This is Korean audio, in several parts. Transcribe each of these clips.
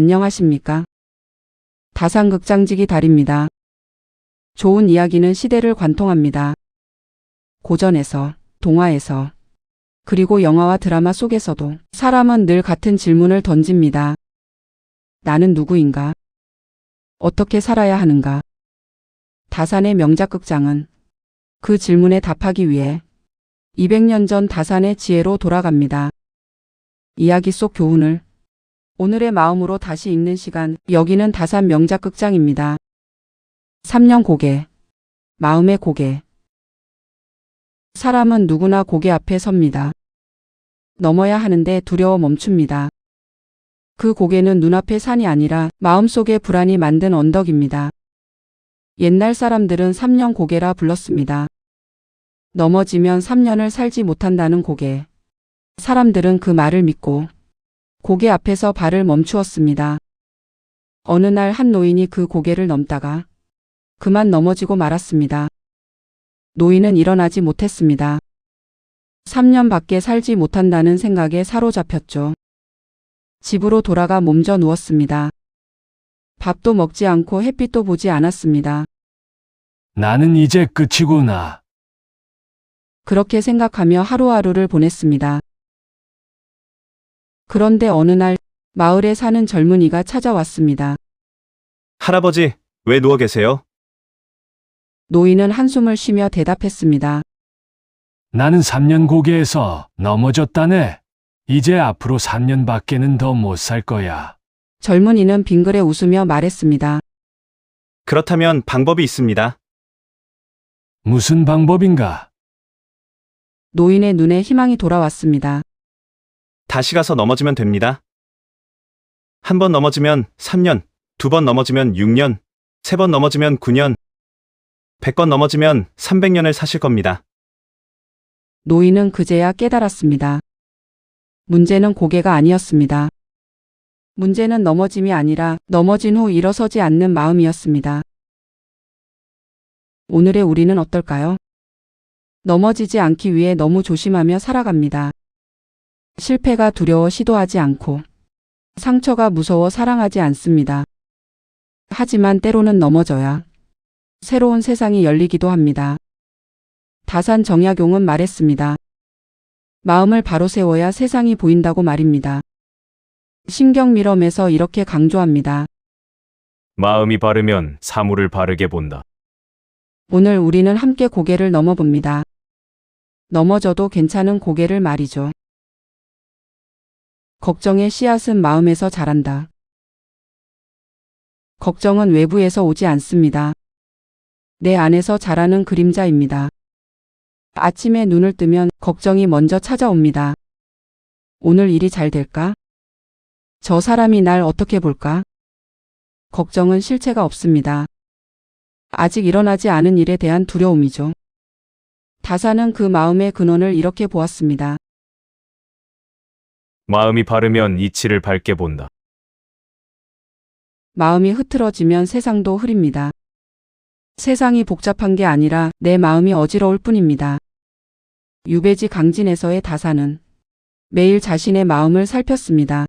안녕하십니까? 다산극장지기 달입니다. 좋은 이야기는 시대를 관통합니다. 고전에서, 동화에서, 그리고 영화와 드라마 속에서도 사람은 늘 같은 질문을 던집니다. 나는 누구인가? 어떻게 살아야 하는가? 다산의 명작극장은 그 질문에 답하기 위해 200년 전 다산의 지혜로 돌아갑니다. 이야기 속 교훈을 오늘의 마음으로 다시 읽는 시간, 여기는 다산 명작극장입니다. 3년 고개, 마음의 고개. 사람은 누구나 고개 앞에 섭니다. 넘어야 하는데 두려워 멈춥니다. 그 고개는 눈앞의 산이 아니라 마음속의 불안이 만든 언덕입니다. 옛날 사람들은 3년 고개라 불렀습니다. 넘어지면 3년을 살지 못한다는 고개. 사람들은 그 말을 믿고 고개 앞에서 발을 멈추었습니다. 어느 날 한 노인이 그 고개를 넘다가 그만 넘어지고 말았습니다. 노인은 일어나지 못했습니다. 3년밖에 살지 못한다는 생각에 사로잡혔죠. 집으로 돌아가 몸져 누웠습니다. 밥도 먹지 않고 햇빛도 보지 않았습니다. 나는 이제 끝이구나. 그렇게 생각하며 하루하루를 보냈습니다. 그런데 어느 날 마을에 사는 젊은이가 찾아왔습니다. 할아버지, 왜 누워 계세요? 노인은 한숨을 쉬며 대답했습니다. 나는 3년 고개에서 넘어졌다네. 이제 앞으로 3년밖에는 더 못 살 거야. 젊은이는 빙그레 웃으며 말했습니다. 그렇다면 방법이 있습니다. 무슨 방법인가? 노인의 눈에 희망이 돌아왔습니다. 다시 가서 넘어지면 됩니다. 한 번 넘어지면 3년, 2번 넘어지면 6년, 3번 넘어지면 9년, 100번 넘어지면 300년을 사실 겁니다. 노인은 그제야 깨달았습니다. 문제는 고개가 아니었습니다. 문제는 넘어짐이 아니라 넘어진 후 일어서지 않는 마음이었습니다. 오늘의 우리는 어떨까요? 넘어지지 않기 위해 너무 조심하며 살아갑니다. 실패가 두려워 시도하지 않고 상처가 무서워 사랑하지 않습니다. 하지만 때로는 넘어져야 새로운 세상이 열리기도 합니다. 다산 정약용은 말했습니다. 마음을 바로 세워야 세상이 보인다고 말입니다. 신경밀엄에서 이렇게 강조합니다. 마음이 바르면 사물을 바르게 본다. 오늘 우리는 함께 고개를 넘어봅니다. 넘어져도 괜찮은 고개를 말이죠. 걱정의 씨앗은 마음에서 자란다. 걱정은 외부에서 오지 않습니다. 내 안에서 자라는 그림자입니다. 아침에 눈을 뜨면 걱정이 먼저 찾아옵니다. 오늘 일이 잘 될까? 저 사람이 날 어떻게 볼까? 걱정은 실체가 없습니다. 아직 일어나지 않은 일에 대한 두려움이죠. 다산은 그 마음의 근원을 이렇게 보았습니다. 마음이 바르면 이치를 밝게 본다. 마음이 흐트러지면 세상도 흐립니다. 세상이 복잡한 게 아니라 내 마음이 어지러울 뿐입니다. 유배지 강진에서의 다산은 매일 자신의 마음을 살폈습니다.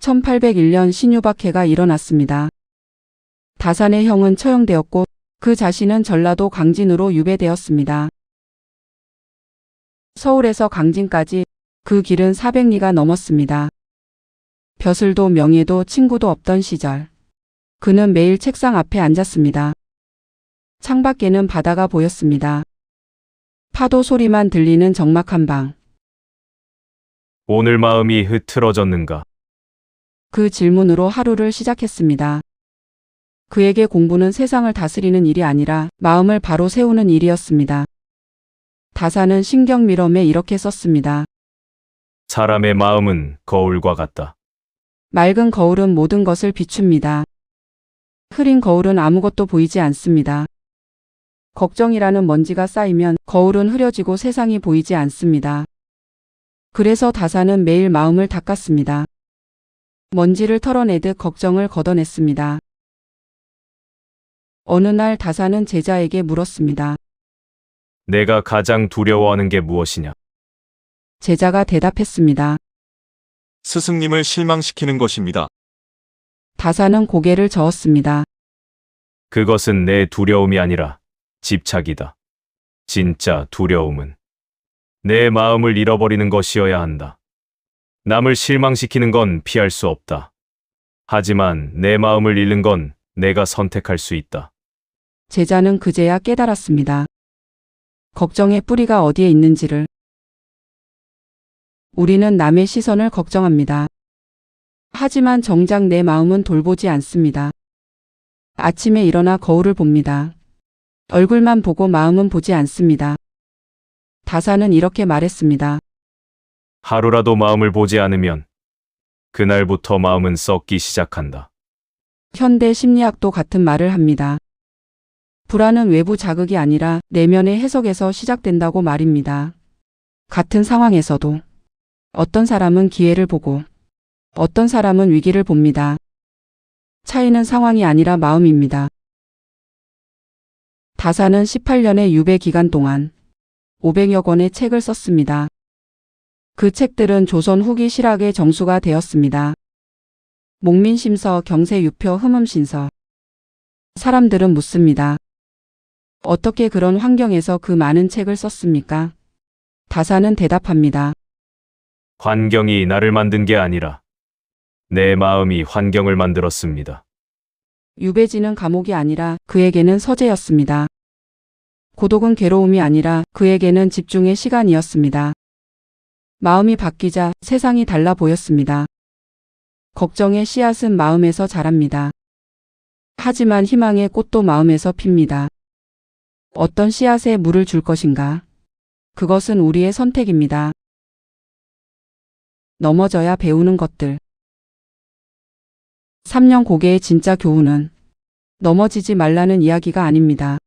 1801년 신유박해가 일어났습니다. 다산의 형은 처형되었고 그 자신은 전라도 강진으로 유배되었습니다. 서울에서 강진까지 그 길은 400리가 넘었습니다. 벼슬도 명예도 친구도 없던 시절. 그는 매일 책상 앞에 앉았습니다. 창밖에는 바다가 보였습니다. 파도 소리만 들리는 적막한 방. 오늘 마음이 흐트러졌는가? 그 질문으로 하루를 시작했습니다. 그에게 공부는 세상을 다스리는 일이 아니라 마음을 바로 세우는 일이었습니다. 다산은 신경밀엄에 이렇게 썼습니다. 사람의 마음은 거울과 같다. 맑은 거울은 모든 것을 비춥니다. 흐린 거울은 아무것도 보이지 않습니다. 걱정이라는 먼지가 쌓이면 거울은 흐려지고 세상이 보이지 않습니다. 그래서 다산은 매일 마음을 닦았습니다. 먼지를 털어내듯 걱정을 걷어냈습니다. 어느 날 다산은 제자에게 물었습니다. 내가 가장 두려워하는 게 무엇이냐? 제자가 대답했습니다. 스승님을 실망시키는 것입니다. 다사는 고개를 저었습니다. 그것은 내 두려움이 아니라 집착이다. 진짜 두려움은 내 마음을 잃어버리는 것이어야 한다. 남을 실망시키는 건 피할 수 없다. 하지만 내 마음을 잃는 건 내가 선택할 수 있다. 제자는 그제야 깨달았습니다. 걱정의 뿌리가 어디에 있는지를. 우리는 남의 시선을 걱정합니다. 하지만 정작 내 마음은 돌보지 않습니다. 아침에 일어나 거울을 봅니다. 얼굴만 보고 마음은 보지 않습니다. 다사는 이렇게 말했습니다. 하루라도 마음을 보지 않으면 그날부터 마음은 썩기 시작한다. 현대 심리학도 같은 말을 합니다. 불안은 외부 자극이 아니라 내면의 해석에서 시작된다고 말입니다. 같은 상황에서도 어떤 사람은 기회를 보고 어떤 사람은 위기를 봅니다. 차이는 상황이 아니라 마음입니다. 다사는 18년의 유배 기간 동안 500여 권의 책을 썼습니다. 그 책들은 조선 후기 실학의 정수가 되었습니다. 목민심서, 경세유표, 흠음신서. 사람들은 묻습니다. 어떻게 그런 환경에서 그 많은 책을 썼습니까? 다사는 대답합니다. 환경이 나를 만든 게 아니라 내 마음이 환경을 만들었습니다. 유배지는 감옥이 아니라 그에게는 서재였습니다. 고독은 괴로움이 아니라 그에게는 집중의 시간이었습니다. 마음이 바뀌자 세상이 달라 보였습니다. 걱정의 씨앗은 마음에서 자랍니다. 하지만 희망의 꽃도 마음에서 핍니다. 어떤 씨앗에 물을 줄 것인가? 그것은 우리의 선택입니다. 넘어져야 배우는 것들. 3년 고개의 진짜 교훈은 넘어지지 말라는 이야기가 아닙니다.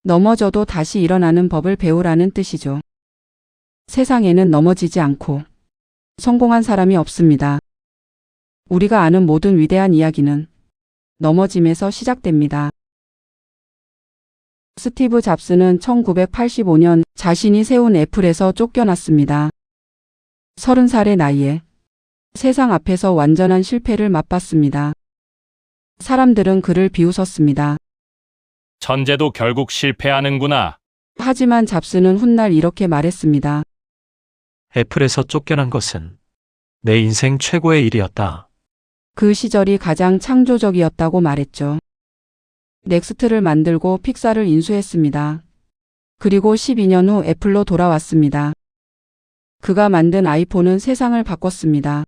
넘어져도 다시 일어나는 법을 배우라는 뜻이죠. 세상에는 넘어지지 않고 성공한 사람이 없습니다. 우리가 아는 모든 위대한 이야기는 넘어짐에서 시작됩니다. 스티브 잡스는 1985년 자신이 세운 애플에서 쫓겨났습니다. 30살의 나이에 세상 앞에서 완전한 실패를 맛봤습니다. 사람들은 그를 비웃었습니다. 천재도 결국 실패하는구나. 하지만 잡스는 훗날 이렇게 말했습니다. 애플에서 쫓겨난 것은 내 인생 최고의 일이었다. 그 시절이 가장 창조적이었다고 말했죠. 넥스트를 만들고 픽사를 인수했습니다. 그리고 12년 후 애플로 돌아왔습니다. 그가 만든 아이폰은 세상을 바꿨습니다.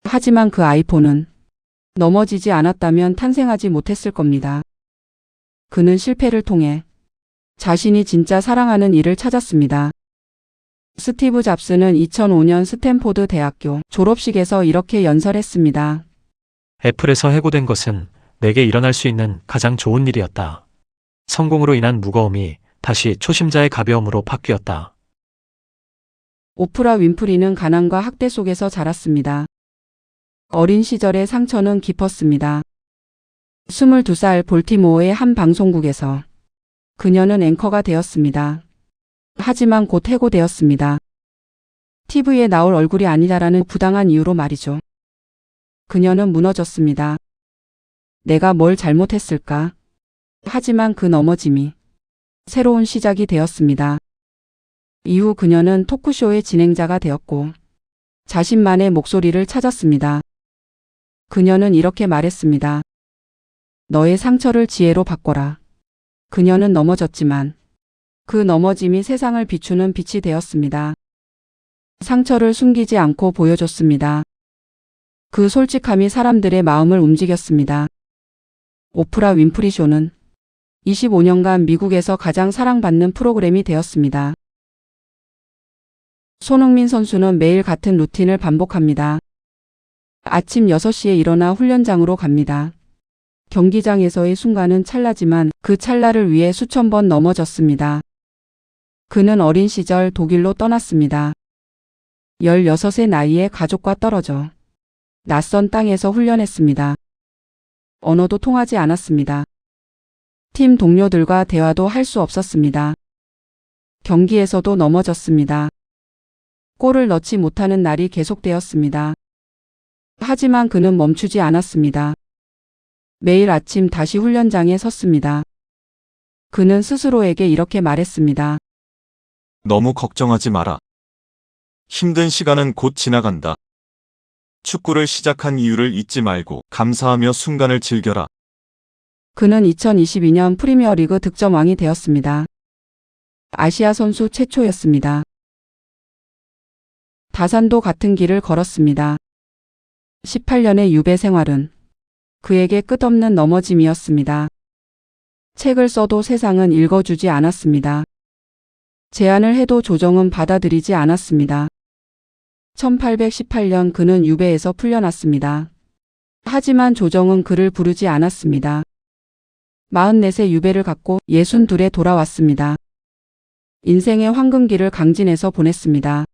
하지만 그 아이폰은 넘어지지 않았다면 탄생하지 못했을 겁니다. 그는 실패를 통해 자신이 진짜 사랑하는 일을 찾았습니다. 스티브 잡스는 2005년 스탠포드 대학교 졸업식에서 이렇게 연설했습니다. 애플에서 해고된 것은 내게 일어날 수 있는 가장 좋은 일이었다. 성공으로 인한 무거움이 다시 초심자의 가벼움으로 바뀌었다. 오프라 윈프리는 가난과 학대 속에서 자랐습니다. 어린 시절의 상처는 깊었습니다. 22살 볼티모어의 한 방송국에서 그녀는 앵커가 되었습니다. 하지만 곧 해고되었습니다. TV에 나올 얼굴이 아니다라는 부당한 이유로 말이죠. 그녀는 무너졌습니다. 내가 뭘 잘못했을까? 하지만 그 넘어짐이 새로운 시작이 되었습니다. 이후 그녀는 토크쇼의 진행자가 되었고 자신만의 목소리를 찾았습니다. 그녀는 이렇게 말했습니다. 너의 상처를 지혜로 바꿔라. 그녀는 넘어졌지만 그 넘어짐이 세상을 비추는 빛이 되었습니다. 상처를 숨기지 않고 보여줬습니다. 그 솔직함이 사람들의 마음을 움직였습니다. 오프라 윈프리 쇼는 25년간 미국에서 가장 사랑받는 프로그램이 되었습니다. 손흥민 선수는 매일 같은 루틴을 반복합니다. 아침 6시에 일어나 훈련장으로 갑니다. 경기장에서의 순간은 찰나지만 그 찰나를 위해 수천 번 넘어졌습니다. 그는 어린 시절 독일로 떠났습니다. 16의 나이에 가족과 떨어져 낯선 땅에서 훈련했습니다. 언어도 통하지 않았습니다. 팀 동료들과 대화도 할 수 없었습니다. 경기에서도 넘어졌습니다. 골을 넣지 못하는 날이 계속되었습니다. 하지만 그는 멈추지 않았습니다. 매일 아침 다시 훈련장에 섰습니다. 그는 스스로에게 이렇게 말했습니다. 너무 걱정하지 마라. 힘든 시간은 곧 지나간다. 축구를 시작한 이유를 잊지 말고 감사하며 순간을 즐겨라. 그는 2022년 프리미어리그 득점왕이 되었습니다. 아시아 선수 최초였습니다. 다산도 같은 길을 걸었습니다. 18년의 유배 생활은 그에게 끝없는 넘어짐이었습니다. 책을 써도 세상은 읽어주지 않았습니다. 제안을 해도 조정은 받아들이지 않았습니다. 1818년 그는 유배에서 풀려났습니다. 하지만 조정은 그를 부르지 않았습니다. 44세 유배를 갖고 62에 돌아왔습니다. 인생의 황금기를 강진에서 보냈습니다.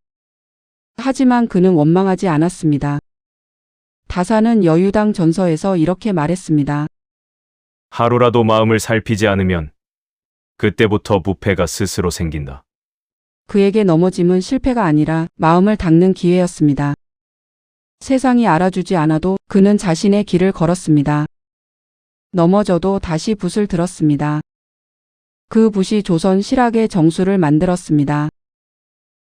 하지만 그는 원망하지 않았습니다. 다산은 여유당 전서에서 이렇게 말했습니다. 하루라도 마음을 살피지 않으면 그때부터 부패가 스스로 생긴다. 그에게 넘어짐은 실패가 아니라 마음을 닦는 기회였습니다. 세상이 알아주지 않아도 그는 자신의 길을 걸었습니다. 넘어져도 다시 붓을 들었습니다. 그 붓이 조선 실학의 정수를 만들었습니다.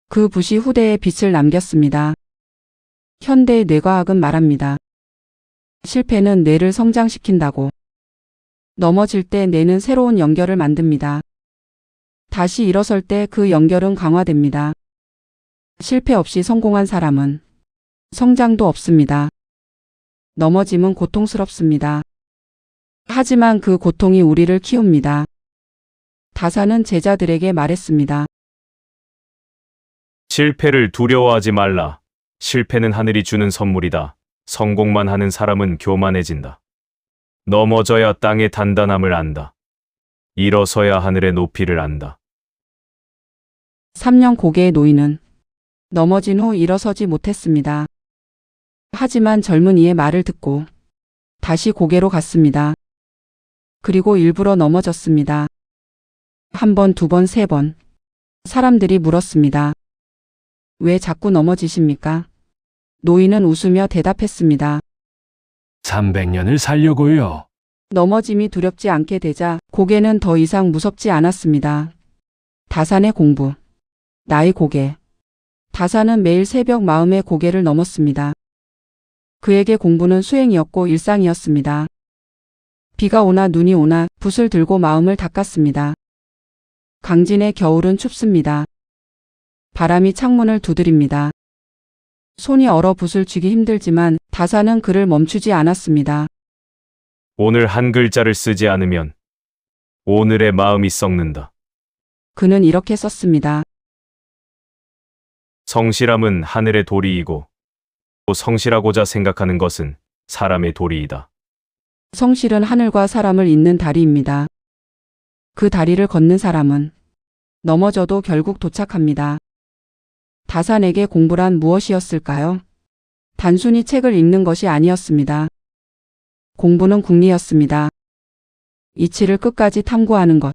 그 붓이 후대에 빛을 남겼습니다. 현대의 뇌과학은 말합니다. 실패는 뇌를 성장시킨다고. 넘어질 때 뇌는 새로운 연결을 만듭니다. 다시 일어설 때 그 연결은 강화됩니다. 실패 없이 성공한 사람은 성장도 없습니다. 넘어짐은 고통스럽습니다. 하지만 그 고통이 우리를 키웁니다. 다산은 제자들에게 말했습니다. 실패를 두려워하지 말라. 실패는 하늘이 주는 선물이다. 성공만 하는 사람은 교만해진다. 넘어져야 땅의 단단함을 안다. 일어서야 하늘의 높이를 안다. 3년 고개의 노인은 넘어진 후 일어서지 못했습니다. 하지만 젊은이의 말을 듣고 다시 고개로 갔습니다. 그리고 일부러 넘어졌습니다. 한 번, 두 번, 세 번. 사람들이 물었습니다. 왜 자꾸 넘어지십니까? 노인은 웃으며 대답했습니다. 300년을 살려고요. 넘어짐이 두렵지 않게 되자 고개는 더 이상 무섭지 않았습니다. 다산의 공부. 나의 고개. 다산은 매일 새벽 마음의 고개를 넘었습니다. 그에게 공부는 수행이었고 일상이었습니다. 비가 오나 눈이 오나 붓을 들고 마음을 닦았습니다. 강진의 겨울은 춥습니다. 바람이 창문을 두드립니다. 손이 얼어 붓을 쥐기 힘들지만 다산은 그를 멈추지 않았습니다. 오늘 한 글자를 쓰지 않으면 오늘의 마음이 썩는다. 그는 이렇게 썼습니다. 성실함은 하늘의 도리이고 또 성실하고자 생각하는 것은 사람의 도리이다. 성실은 하늘과 사람을 잇는 다리입니다. 그 다리를 걷는 사람은 넘어져도 결국 도착합니다. 다산에게 공부란 무엇이었을까요? 단순히 책을 읽는 것이 아니었습니다. 공부는 궁리였습니다. 이치를 끝까지 탐구하는 것.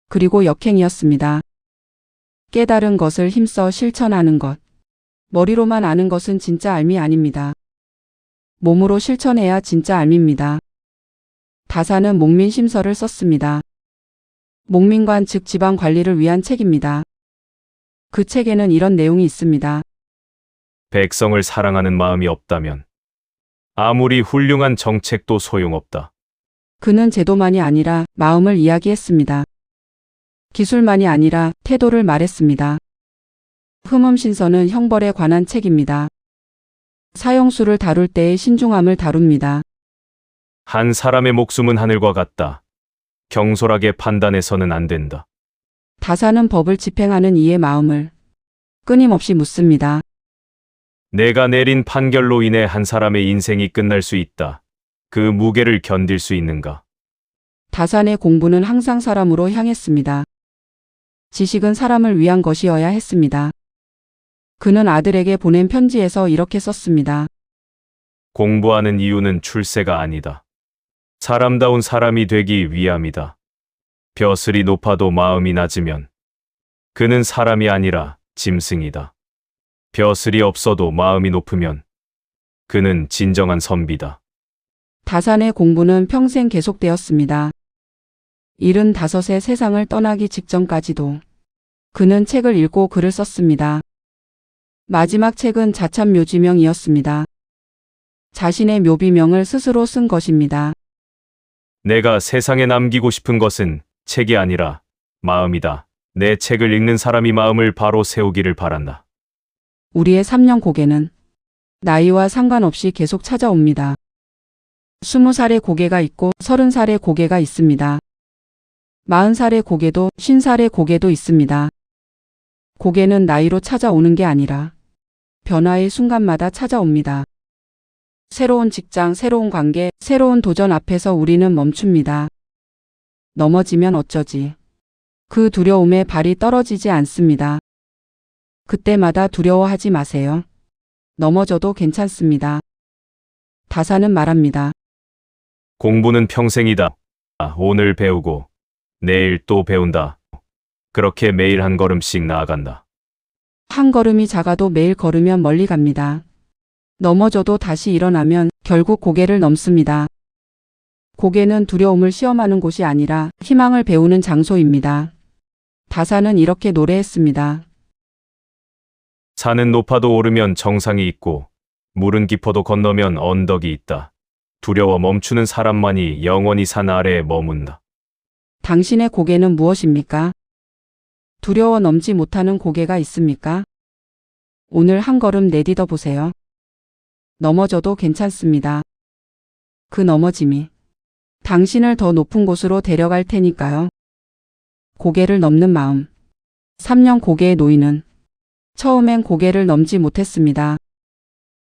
그리고 역행이었습니다. 깨달은 것을 힘써 실천하는 것. 머리로만 아는 것은 진짜 알미 아닙니다. 몸으로 실천해야 진짜 알미입니다. 다산은 목민심서를 썼습니다. 목민관 즉 지방 관리를 위한 책입니다. 그 책에는 이런 내용이 있습니다. 백성을 사랑하는 마음이 없다면 아무리 훌륭한 정책도 소용없다. 그는 제도만이 아니라 마음을 이야기했습니다. 기술만이 아니라 태도를 말했습니다. 흠음신서는 형벌에 관한 책입니다. 사형수를 다룰 때의 신중함을 다룹니다. 한 사람의 목숨은 하늘과 같다. 경솔하게 판단해서는 안 된다. 다산은 법을 집행하는 이의 마음을 끊임없이 묻습니다. 내가 내린 판결로 인해 한 사람의 인생이 끝날 수 있다. 그 무게를 견딜 수 있는가? 다산의 공부는 항상 사람으로 향했습니다. 지식은 사람을 위한 것이어야 했습니다. 그는 아들에게 보낸 편지에서 이렇게 썼습니다. 공부하는 이유는 출세가 아니다. 사람다운 사람이 되기 위함이다. 벼슬이 높아도 마음이 낮으면 그는 사람이 아니라 짐승이다. 벼슬이 없어도 마음이 높으면 그는 진정한 선비다. 다산의 공부는 평생 계속되었습니다. 75세 세상을 떠나기 직전까지도 그는 책을 읽고 글을 썼습니다. 마지막 책은 자참묘지명이었습니다. 자신의 묘비명을 스스로 쓴 것입니다. 내가 세상에 남기고 싶은 것은 책이 아니라 마음이다. 내 책을 읽는 사람이 마음을 바로 세우기를 바란다. 우리의 3년 고개는 나이와 상관없이 계속 찾아옵니다. 20살의 고개가 있고 30살의 고개가 있습니다. 40살의 고개도 50살의 고개도 있습니다. 고개는 나이로 찾아오는 게 아니라 변화의 순간마다 찾아옵니다. 새로운 직장, 새로운 관계, 새로운 도전 앞에서 우리는 멈춥니다. 넘어지면 어쩌지? 그 두려움에 발이 떨어지지 않습니다. 그때마다 두려워하지 마세요. 넘어져도 괜찮습니다. 다산은 말합니다. 공부는 평생이다. 오늘 배우고 내일 또 배운다. 그렇게 매일 한 걸음씩 나아간다. 한 걸음이 작아도 매일 걸으면 멀리 갑니다. 넘어져도 다시 일어나면 결국 고개를 넘습니다. 고개는 두려움을 시험하는 곳이 아니라 희망을 배우는 장소입니다. 다산은 이렇게 노래했습니다. 산은 높아도 오르면 정상이 있고 물은 깊어도 건너면 언덕이 있다. 두려워 멈추는 사람만이 영원히 산 아래에 머문다. 당신의 고개는 무엇입니까? 두려워 넘지 못하는 고개가 있습니까? 오늘 한 걸음 내딛어 보세요. 넘어져도 괜찮습니다. 그 넘어짐이 당신을 더 높은 곳으로 데려갈 테니까요. 고개를 넘는 마음. 3년 고개의 노인은 처음엔 고개를 넘지 못했습니다.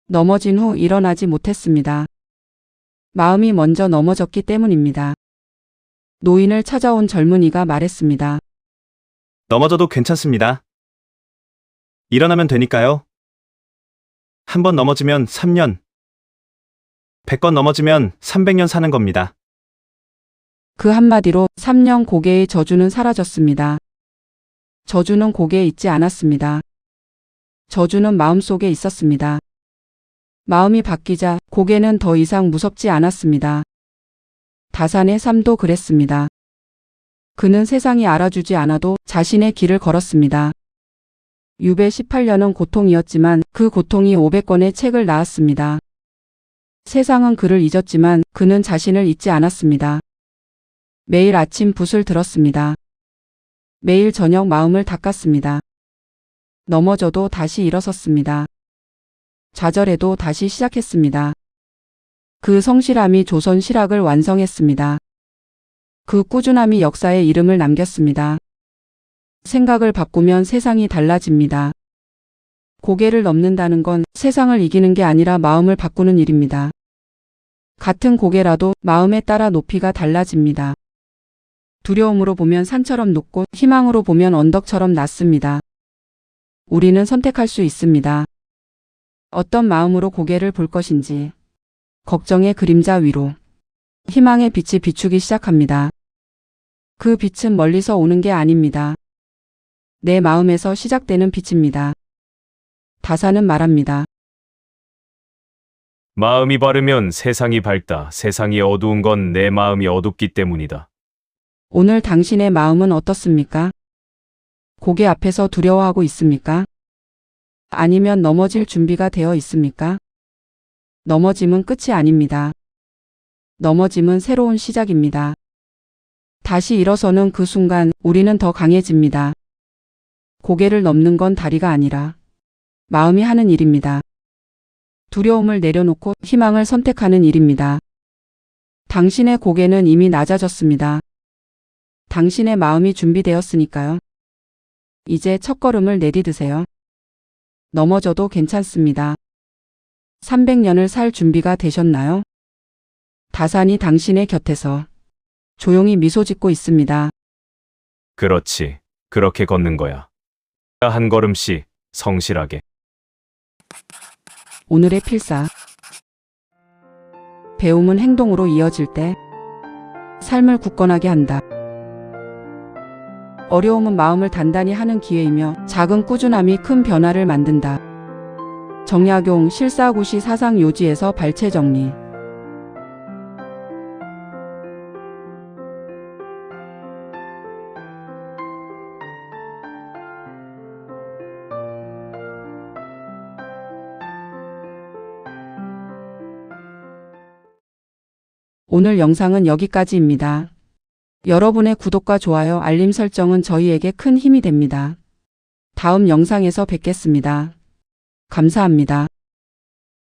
넘어진 후 일어나지 못했습니다. 마음이 먼저 넘어졌기 때문입니다. 노인을 찾아온 젊은이가 말했습니다. 넘어져도 괜찮습니다. 일어나면 되니까요. 한 번 넘어지면 3년, 100번 넘어지면 300년 사는 겁니다. 그 한마디로 3년 고개의 저주는 사라졌습니다. 저주는 고개에 있지 않았습니다. 저주는 마음속에 있었습니다. 마음이 바뀌자 고개는 더 이상 무섭지 않았습니다. 다산의 삶도 그랬습니다. 그는 세상이 알아주지 않아도 자신의 길을 걸었습니다. 유배 18년은 고통이었지만 그 고통이 500권의 책을 낳았습니다. 세상은 그를 잊었지만 그는 자신을 잊지 않았습니다. 매일 아침 붓을 들었습니다. 매일 저녁 마음을 닦았습니다. 넘어져도 다시 일어섰습니다. 좌절해도 다시 시작했습니다. 그 성실함이 조선 실학을 완성했습니다. 그 꾸준함이 역사에 이름을 남겼습니다. 생각을 바꾸면 세상이 달라집니다. 고개를 넘는다는 건 세상을 이기는 게 아니라 마음을 바꾸는 일입니다. 같은 고개라도 마음에 따라 높이가 달라집니다. 두려움으로 보면 산처럼 높고 희망으로 보면 언덕처럼 낮습니다. 우리는 선택할 수 있습니다. 어떤 마음으로 고개를 볼 것인지. 걱정의 그림자 위로 희망의 빛이 비추기 시작합니다. 그 빛은 멀리서 오는 게 아닙니다. 내 마음에서 시작되는 빛입니다. 다산은 말합니다. 마음이 바르면 세상이 밝다. 세상이 어두운 건 내 마음이 어둡기 때문이다. 오늘 당신의 마음은 어떻습니까? 고개 앞에서 두려워하고 있습니까? 아니면 넘어질 준비가 되어 있습니까? 넘어짐은 끝이 아닙니다. 넘어짐은 새로운 시작입니다. 다시 일어서는 그 순간 우리는 더 강해집니다. 고개를 넘는 건 다리가 아니라 마음이 하는 일입니다. 두려움을 내려놓고 희망을 선택하는 일입니다. 당신의 고개는 이미 낮아졌습니다. 당신의 마음이 준비되었으니까요. 이제 첫걸음을 내디드세요. 넘어져도 괜찮습니다. 300년을 살 준비가 되셨나요? 다산이 당신의 곁에서 조용히 미소 짓고 있습니다. 그렇지. 그렇게 걷는 거야. 한 걸음씩 성실하게. 오늘의 필사. 배움은 행동으로 이어질 때 삶을 굳건하게 한다. 어려움은 마음을 단단히 하는 기회이며 작은 꾸준함이 큰 변화를 만든다. 정약용 실사구시 사상요지에서 발췌 정리. 오늘 영상은 여기까지입니다. 여러분의 구독과 좋아요, 알림 설정은 저희에게 큰 힘이 됩니다. 다음 영상에서 뵙겠습니다. 감사합니다.